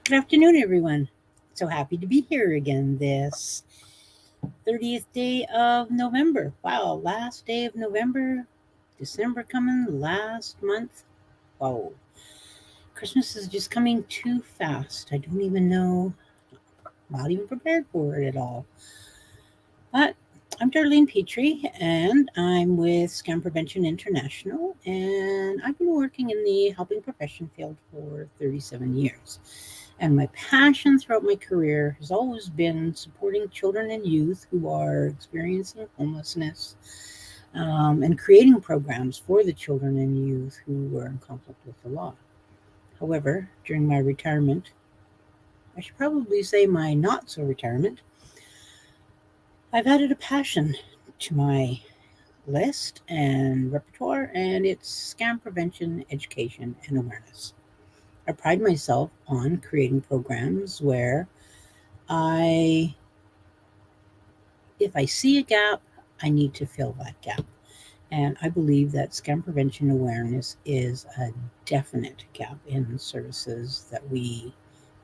Good afternoon, everyone. So happy to be here again this 30th day of November. Wow, last day of November, December coming, last month. Wow, Christmas is just coming too fast. I don't even know, not even prepared for it at all. But I'm Darlene Petrie, and I'm with Scam Prevention International, and I've been working in the helping profession field for 37 years. And my passion throughout my career has always been supporting children and youth who are experiencing homelessness and creating programs for the children and youth who are in conflict with the law. However, during my retirement, I should probably say my not so retirement, I've added a passion to my list and repertoire, and it's scam prevention, education, and awareness. I pride myself on creating programs where I, if I see a gap, I need to fill that gap. And I believe that scam prevention awareness is a definite gap in services that we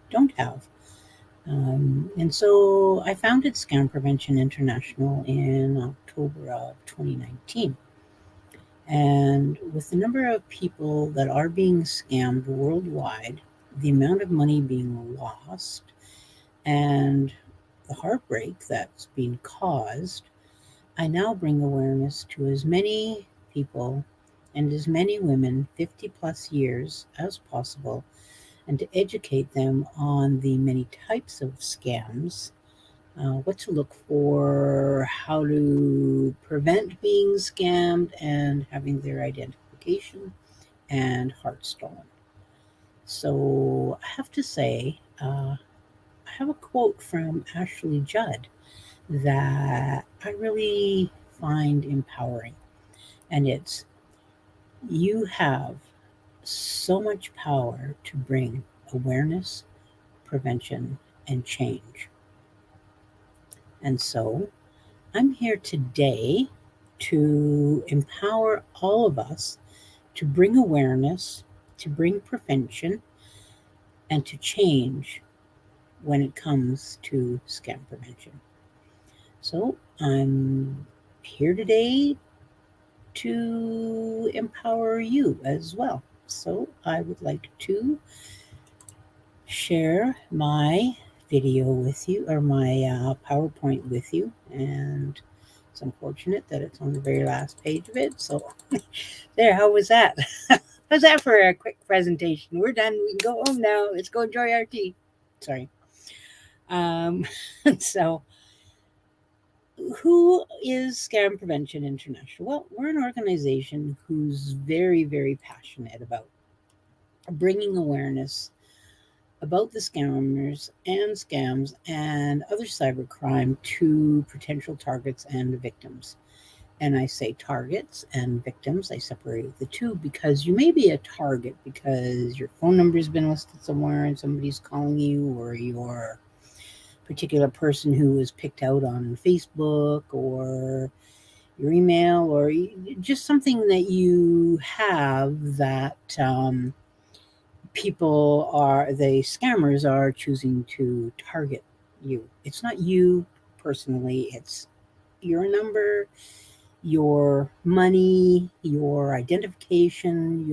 don't have. And so I founded Scam Prevention International in October of 2019. And with the number of people that are being scammed worldwide, the amount of money being lost, and the heartbreak that's being caused, I now bring awareness to as many people and as many women 50 plus years as possible, and to educate them on the many types of scams, what to look for, how to prevent being scammed and having their identification and heart stolen. So I have to say, I have a quote from Ashley Judd that I really find empowering. And it's, you have so much power to bring awareness, prevention, and change. And so I'm here today to empower all of us to bring awareness, to bring prevention, and to change when it comes to scam prevention. So I'm here today to empower you as well. So I would like to share my video with you, or my PowerPoint with you, and it's unfortunate that it's on the very last page of it. So there, how was that? How's that for a quick presentation? We're done. We can go home now. Let's go enjoy our tea. Sorry. Um, so who is Scam Prevention International? Well, we're an organization who's very, very passionate about bringing awareness about the scammers and scams and other cybercrime to potential targets and victims. And I say targets and victims, I separate the two because you may be a target because your phone number has been listed somewhere and somebody's calling you, or you're a particular person who was picked out on Facebook, or your email, or just something that you have that the scammers are choosing to target you. It's not you personally, it's your number, your money, your identification,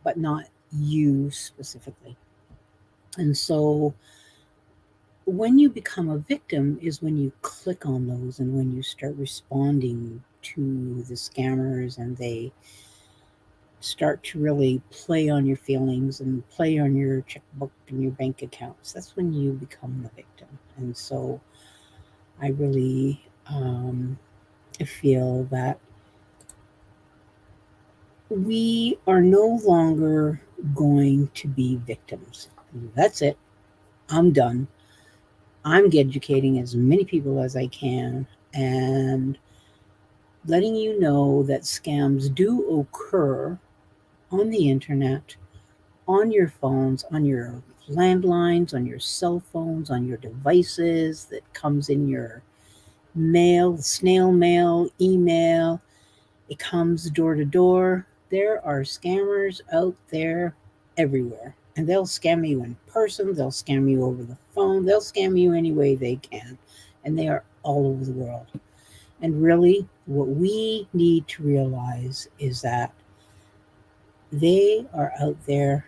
but not you specifically. And so when you become a victim is when you click on those and when you start responding to the scammers, and they start to really play on your feelings and play on your checkbook and your bank accounts. That's when you become the victim. And so I really feel that we are no longer going to be victims. That's it. I'm done. I'm educating as many people as I can and letting you know that scams do occur on the internet, on your phones, on your landlines, on your cell phones, on your devices, that comes in your mail, snail mail, email. It comes door to door. There are scammers out there everywhere. And they'll scam you in person, they'll scam you over the phone, they'll scam you any way they can. And they are all over the world. And really, what we need to realize is that they are out there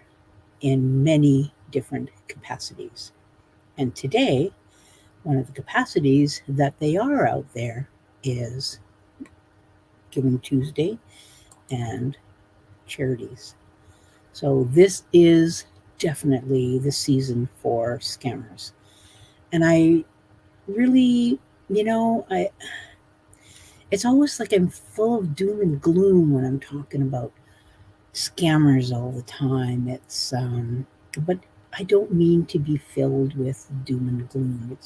in many different capacities. And today, one of the capacities that they are out there is Giving Tuesday and Charities. So this is definitely the season for scammers. And I really, I it's always like I'm full of doom and gloom when I'm talking about scammers all the time. But I don't mean to be filled with doom and gloom.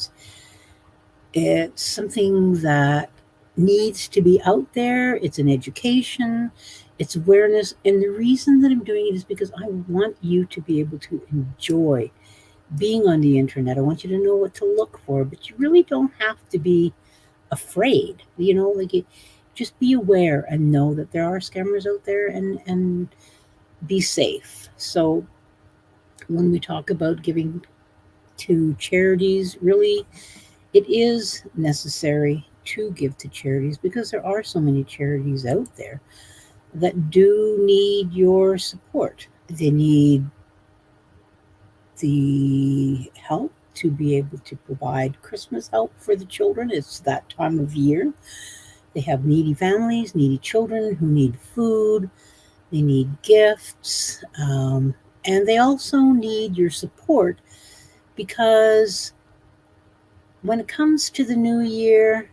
It's something that needs to be out there. It's an education, it's awareness. And the reason that I'm doing it is because I want you to be able to enjoy being on the internet. I want you to know what to look for, but you really don't have to be afraid. Just be aware and know that there are scammers out there, and be safe. So when we talk about giving to charities, really it is necessary to give to charities because there are so many charities out there that do need your support. They need the help to be able to provide Christmas help for the children. It's that time of year. They have needy families, needy children who need food, they need gifts, and they also need your support because when it comes to the new year,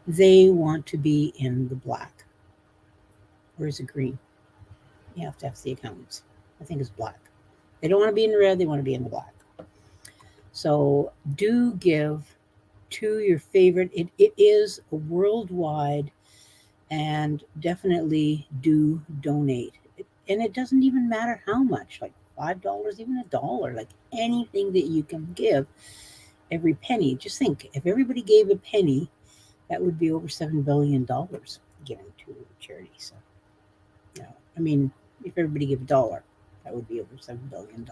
they want to be in the black. Or is it green? You have to ask the accountants. I think it's black. They don't want to be in the red, they want to be in the black. So do give to your favorite. It is a worldwide, and definitely do donate. And it doesn't even matter how much, like $5, even $1, like anything that you can give, every penny. Just think, if everybody gave a penny, that would be over $7 billion given to charity. So, I mean, if everybody gave $1, that would be over $7 billion.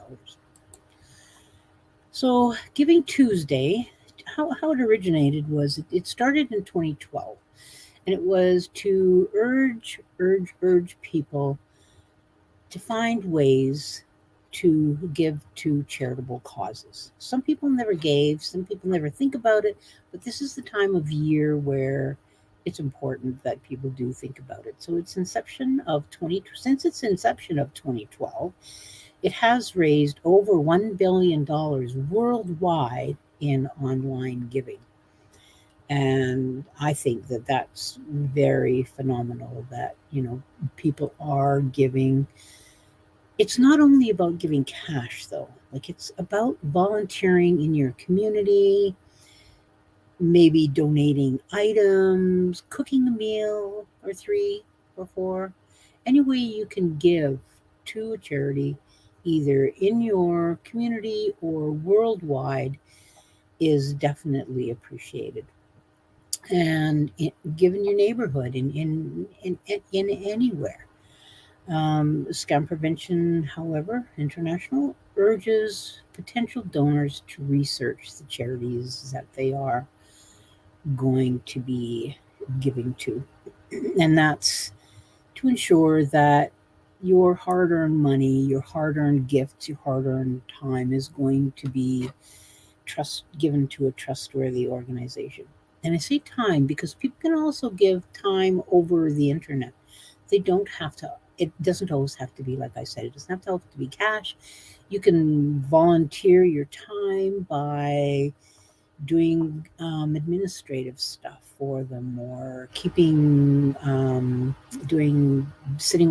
So, Giving Tuesday, how it originated was it started in 2012, and it was to urge people to find ways to give to charitable causes. Some people never gave, some people never think about it, but this is the time of year where it's important that people do think about it. So since its inception of 2012, it has raised over $1 billion worldwide in online giving. And I think that that's very phenomenal that, people are giving. It's not only about giving cash, though. Like, it's about volunteering in your community, maybe donating items, cooking a meal or three or four. Any way you can give to a charity, either in your community or worldwide, is definitely appreciated. And given your neighborhood, in anywhere. Scam Prevention, however, International urges potential donors to research the charities that they are going to be giving to. And that's to ensure that your hard earned money, your hard earned gifts, your hard earned time is going to be given to a trustworthy organization. And I say time because people can also give time over the internet. They don't have to, it doesn't always have to be, like I said, it doesn't have to be cash. You can volunteer your time by doing administrative stuff for them, or sitting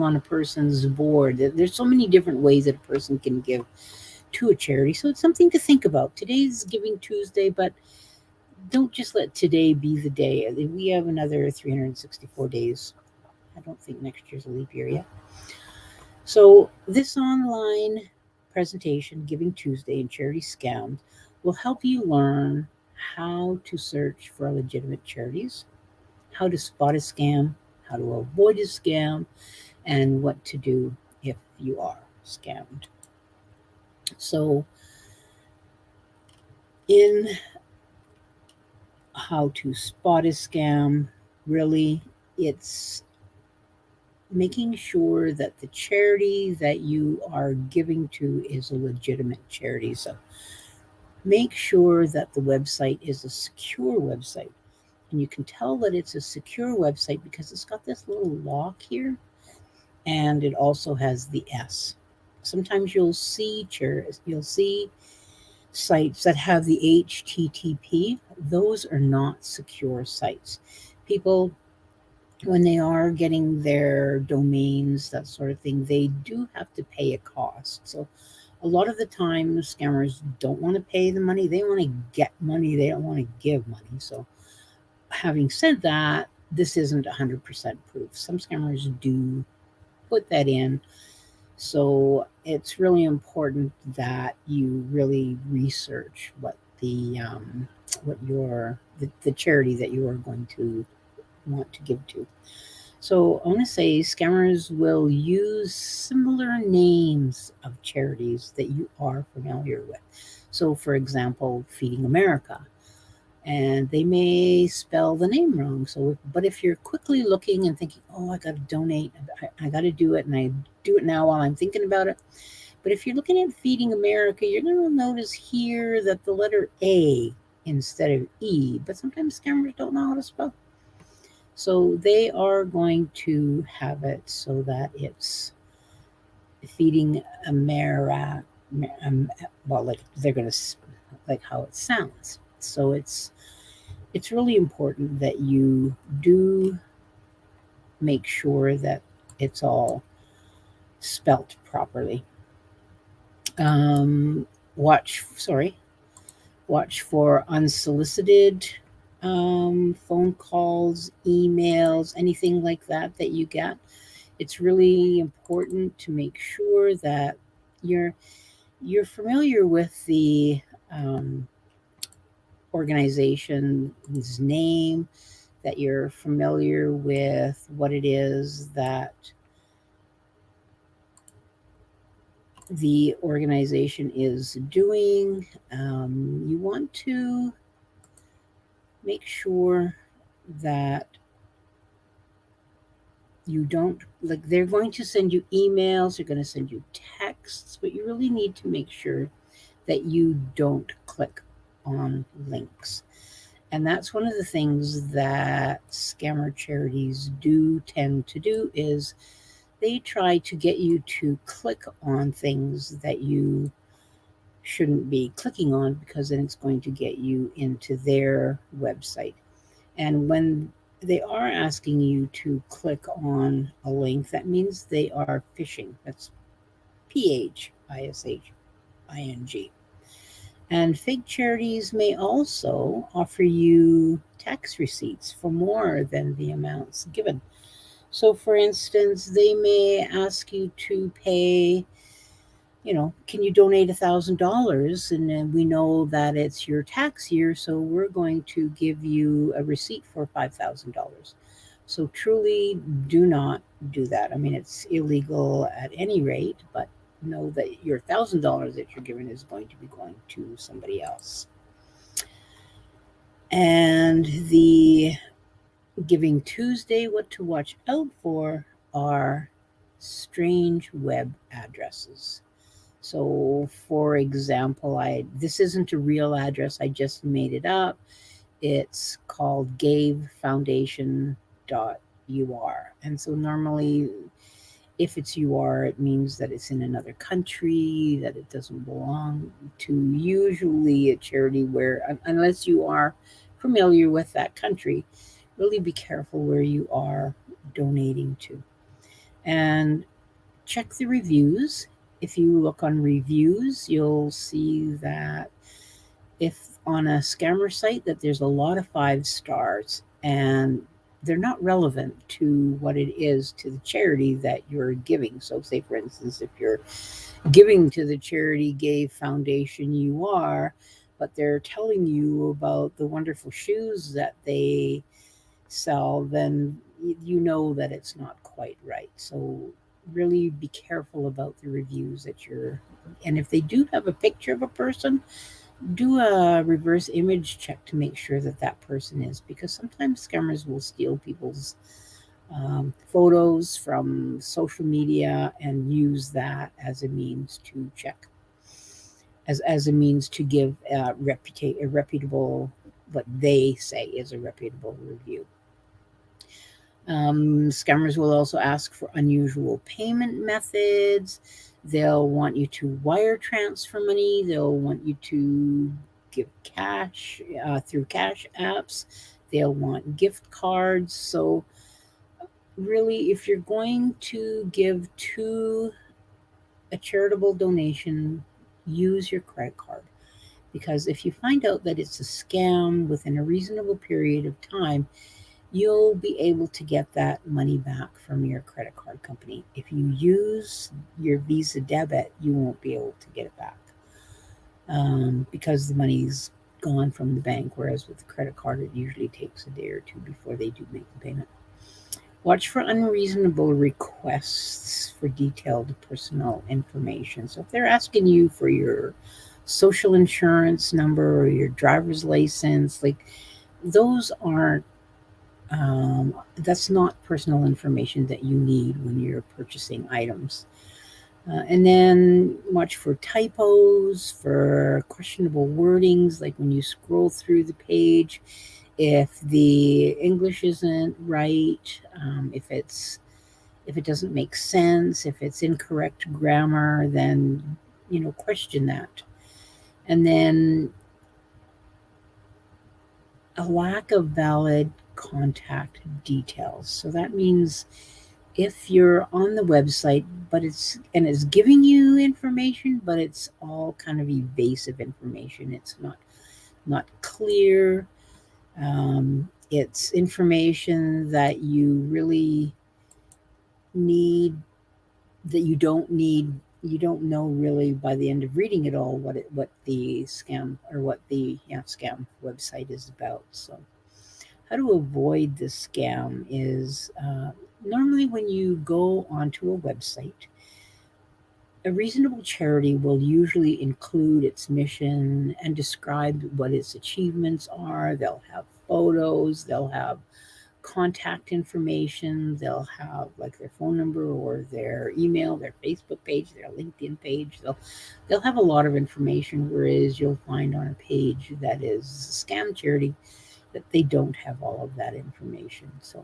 on a person's board. There's so many different ways that a person can give to a charity. So it's something to think about. Today's Giving Tuesday, but don't just let today be the day. We have another 364 days. I don't think next year's a leap year yet. So this online presentation, Giving Tuesday and Charity Scams, will help you learn how to search for legitimate charities, how to spot a scam, how to avoid a scam, and what to do if you are scammed. So, in how to spot a scam, really, it's making sure that the charity that you are giving to is a legitimate charity. So, make sure that the website is a secure website. And you can tell that it's a secure website because it's got this little lock here, and it also has the S. Sometimes you'll see sites that have the HTTP. Those are not secure sites. People, when they are getting their domains, that sort of thing, they do have to pay a cost. So a lot of the time, scammers don't want to pay the money. They want to get money. They don't want to give money. So having said that, this isn't 100% proof. Some scammers do put that in. So it's really important that you really research what the charity that you are going to want to give to. So I want to say scammers will use similar names of charities that you are familiar with. So, for example, Feeding America, and they may spell the name wrong. But if you're quickly looking and thinking, "Oh, I got to donate, I got to do it," and I do it now while I'm thinking about it. But if you're looking at Feeding America, you're going to notice here that the letter A instead of E. But sometimes scammers don't know how to spell, so they are going to have it so that it's Feeding America. Well, like they're going to like how it sounds. So it's really important that you do make sure that it's all spelt properly. Um, sorry, watch for unsolicited phone calls, emails, anything like that you get. It's really important to make sure that you're you're familiar with the um, organization's name, that you're familiar with what it is that the organization is doing. You want to make sure that you don't, like, they're going to send you emails, they're going to send you texts, but you really need to make sure that you don't click on links. And that's one of the things that scammer charities do tend to do is they try to get you to click on things that you shouldn't be clicking on, because then it's going to get you into their website. And when they are asking you to click on a link, that means they are phishing. That's PHISHING. And fake charities may also offer you tax receipts for more than the amounts given. So, for instance, they may ask you to pay, can you donate $1,000? And then we know that it's your tax year, so we're going to give you a receipt for $5,000. So, truly do not do that. I mean, it's illegal at any rate, but know that your $1,000 that you're giving is going to be going to somebody else. And the Giving Tuesday, what to watch out for are strange web addresses. So, for example, this isn't a real address, I just made it up. It's called gavefoundation.ur. And so normally, if it's UR, it means that it's in another country, that it doesn't belong to usually a charity where, unless you are familiar with that country, really be careful where you are donating to. And check the reviews. If you look on reviews, you'll see that if on a scammer site that there's a lot of 5 stars, and they're not relevant to what it is to the charity that you're giving. So say for instance, if you're giving to the charity Gave Foundation you are, but they're telling you about the wonderful shoes that they sell, then you know that it's not quite right. So really be careful about the reviews that you're. And if they do have a picture of a person, do a reverse image check to make sure that that person is, because sometimes scammers will steal people's photos from social media and use that as a means to check, as a means to give a reputable, what they say is a reputable review. Scammers will also ask for unusual payment methods. They'll want you to wire transfer money. They'll want you to give cash through cash apps. They'll want gift cards. So, really, if you're going to give to a charitable donation, use your credit card. Because if you find out that it's a scam within a reasonable period of time, you'll be able to get that money back from your credit card company. If you use your Visa debit, you won't be able to get it back because the money's gone from the bank. Whereas with the credit card, it usually takes a day or two before they do make the payment. Watch for unreasonable requests for detailed personal information. So if they're asking you for your social insurance number or your driver's license, like those aren't that's not personal information that you need when you're purchasing items. And then watch for typos, for questionable wordings, like when you scroll through the page, if the English isn't right, if it doesn't make sense, if it's incorrect grammar, then question that. And then a lack of valid contact details. So that means if you're on the website, but it's giving you information, but it's all kind of evasive information. It's not clear. It's information that you really need, that you don't need. You don't know really by the end of reading it all what the scam, or what the scam website is about. So how to avoid this scam is normally when you go onto a website, a reasonable charity will usually include its mission and describe what its achievements are. They'll have photos, they'll have contact information, they'll have like their phone number or their email, their Facebook page, their LinkedIn page. They'll have a lot of information, whereas you'll find on a page that is a scam charity that they don't have all of that information. So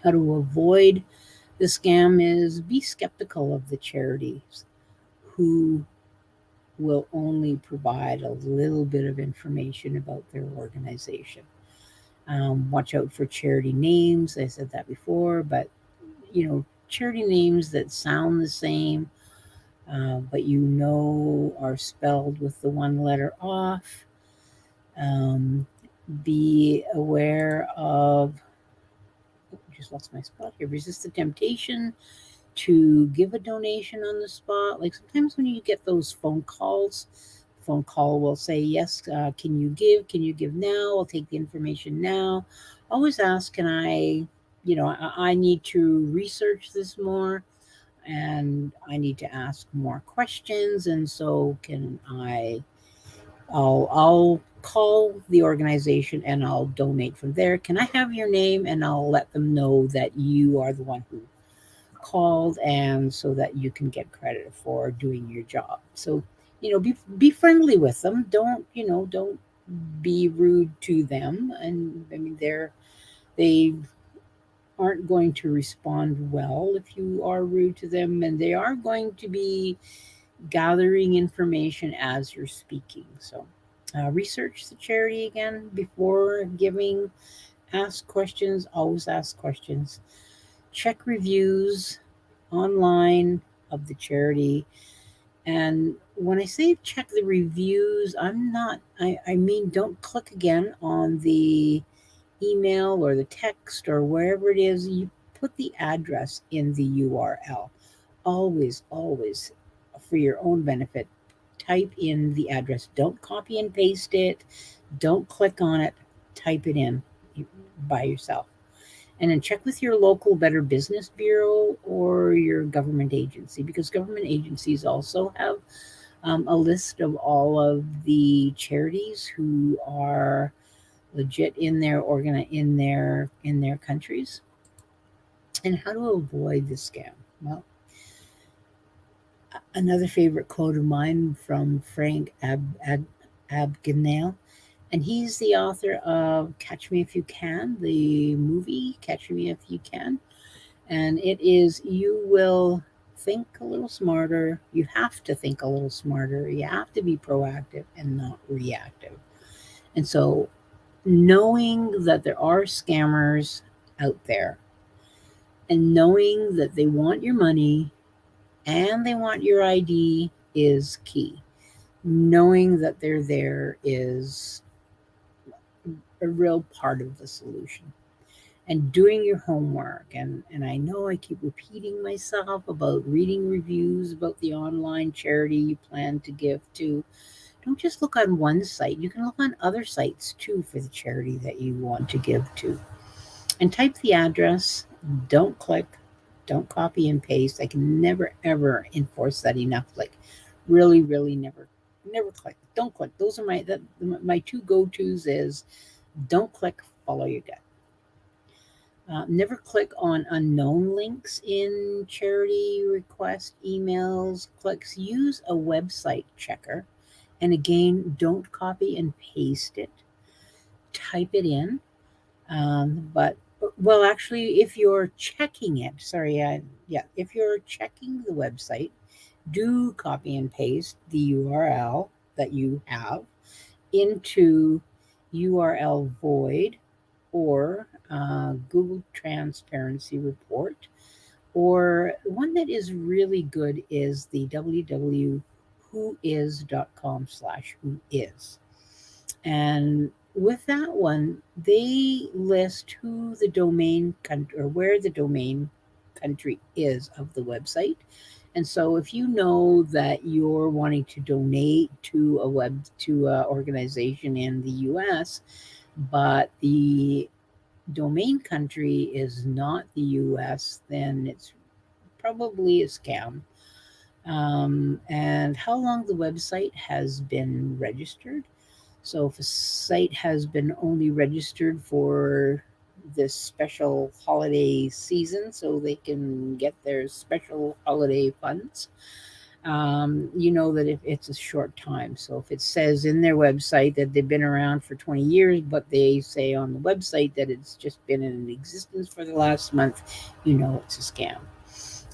how to avoid the scam is be skeptical of the charities who will only provide a little bit of information about their organization. Watch out for charity names. I said that before, but charity names that sound the same, but are spelled with the one letter off. Be aware of, just lost my spot here. Resist the temptation to give a donation on the spot. Like sometimes when you get those phone calls, phone call will say, yes, can you give? Can you give now? I'll take the information now. Always ask, can I need to research this more and I need to ask more questions. And so I'll call the organization and I'll donate from there. Can I have your name? And I'll let them know that you are the one who called, and so that you can get credit for doing your job. So, be friendly with them. Don't be rude to them. And I mean, they aren't going to respond well if you are rude to them, and they are going to be gathering information as you're speaking. So, research the charity again before giving. Ask questions. Always ask questions. Check reviews online of the charity. And when I say check the reviews, I mean, don't click again on the email or the text or wherever it is. You put the address in the URL. Always, always, for your own benefit, type in the address. Don't copy and paste it. Don't click on it. Type it in by yourself. And then check with your local Better Business Bureau or your government agency, because government agencies also have a list of all of the charities who are legit in their countries. And how to avoid the scam? Well, another favorite quote of mine from Frank Abagnale, and he's the author of Catch Me If You Can, the movie Catch Me If You Can. And it is, you will think a little smarter. You have to think a little smarter. You have to be proactive and not reactive. And so, knowing that there are scammers out there and knowing that they want your money and they want your ID is key. Knowing that they're there is a real part of the solution. And doing your homework. And I know I keep repeating myself about reading reviews about the online charity you plan to give to. Don't just look on one site. You can look on other sites too for the charity that you want to give to. And type the address. Don't click. Don't copy and paste. I can never ever enforce that enough. Like, really, really never click. Don't click. Those are my two go-tos is don't click, follow your gut. Never click on unknown links in charity request emails, clicks. Use a website checker. And again, don't copy and paste it. Type it in. But, well, actually, if you're checking it, if you're checking the website, do copy and paste the URL that you have into URL void or Google Transparency Report, or one that is really good is the www.whois.com/whois. And with that one, they list who the domain country or where the domain country is of the website. And so if you know that you're wanting to donate to a organization in the US, but the domain country is not the US, then it's probably a scam. And how long the website has been registered. So if a site has been only registered for this special holiday season so they can get their special holiday funds, you know that if it's a short time. So if it says in their website that they've been around for 20 years, but they say on the website that it's just been in existence for the last month, you know it's a scam.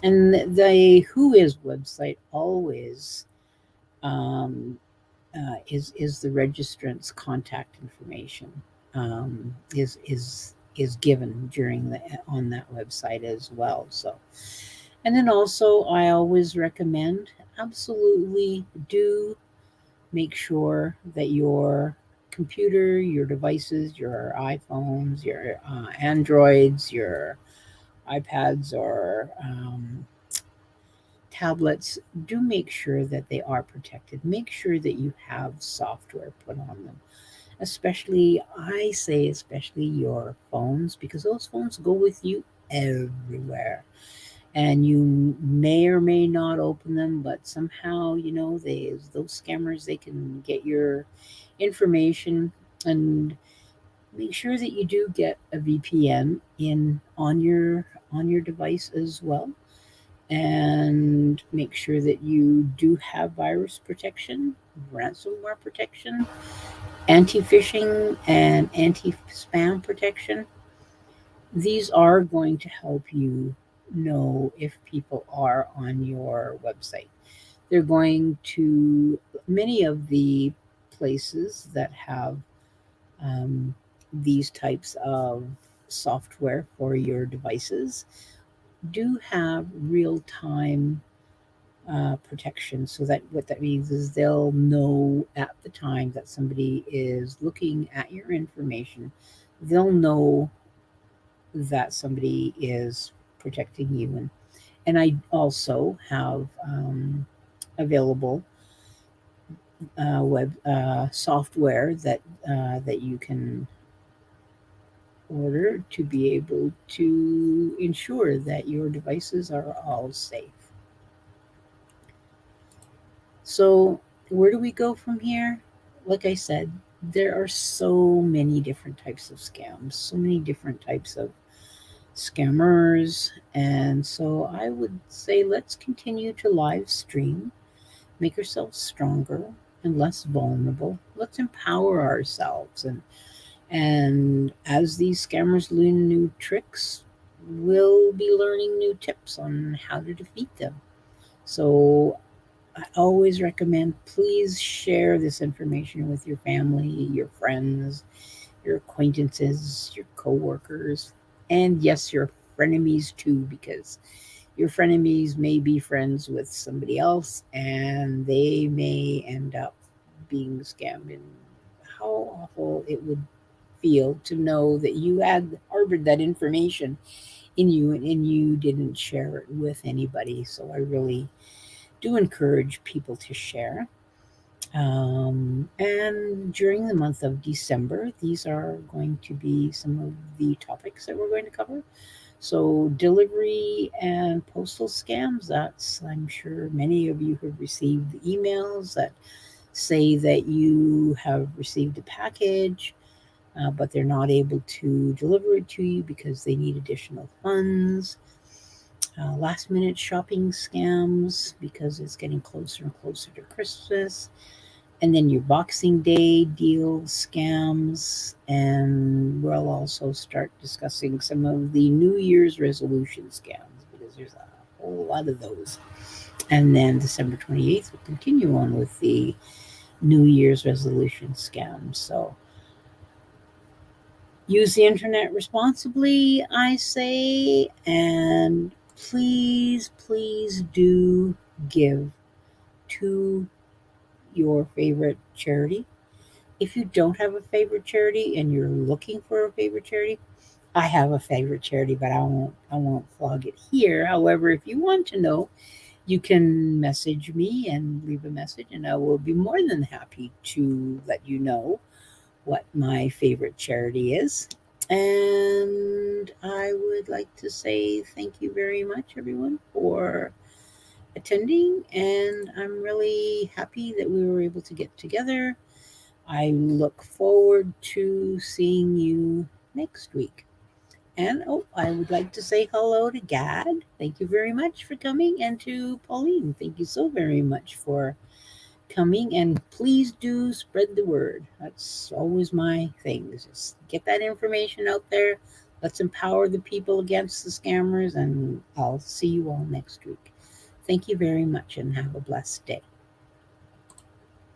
And the Whois website always is the registrant's contact information is given during the on that website as well. So, and then also I always recommend, absolutely do make sure that your computer, your devices, your iPhones, your Androids, your iPads, or tablets, do make sure that they are protected. Make sure that you have software put on them. Especially, I say, especially your phones, because those phones go with you everywhere. And you may or may not open them, but somehow, those scammers, they can get your information. And make sure that you do get a VPN in on your device as well, and make sure that you do have virus protection, ransomware protection, anti-phishing, and anti-spam protection. These are going to help you know if people are on your website. They're going to, many of the places that have these types of software for your devices do have real time protection. So that what that means is they'll know at the time that somebody is looking at your information, they'll know that somebody is protecting you. And I also have available web software that you can order to be able to ensure that your devices are all safe. So, where do we go from here? Like I said, there are so many different types of scams, so many different types of scammers. And so I would say let's continue to live stream, make ourselves stronger and less vulnerable. Let's empower ourselves, and as these scammers learn new tricks, we'll be learning new tips on how to defeat them. So I always recommend please share this information with your family, your friends, your acquaintances, your coworkers, and yes, your frenemies too, because your frenemies may be friends with somebody else and they may end up being scammed. And how awful it would feel to know that you had harbored that information in you and you didn't share it with anybody. So I really do encourage people to share. And during the month of December, these are going to be some of the topics that we're going to cover. So, delivery and postal scams, that's, I'm sure many of you have received the emails that say that you have received a package, but they're not able to deliver it to you because they need additional funds. Last minute shopping scams because it's getting closer and closer to Christmas. And then your Boxing Day deal scams. And we'll also start discussing some of the New Year's resolution scams because there's a whole lot of those. And then December 28th, we'll continue on with the New Year's resolution scams. So use the internet responsibly, I say, and please, please do give to your favorite charity. If you don't have a favorite charity and you're looking for a favorite charity, I have a favorite charity, but I won't flog it here. However, if you want to know, you can message me and leave a message, and I will be more than happy to let you know what my favorite charity is. And I would like to say thank you very much, everyone, for attending. And I'm really happy that we were able to get together. I look forward to seeing you next week. And oh, I would like to say hello to Gad. Thank you very much for coming. And to Pauline, thank you so very much for coming. And please do spread the word. That's always my thing. Is just get that information out there. Let's empower the people against the scammers. And I'll see you all next week. Thank you very much and have a blessed day.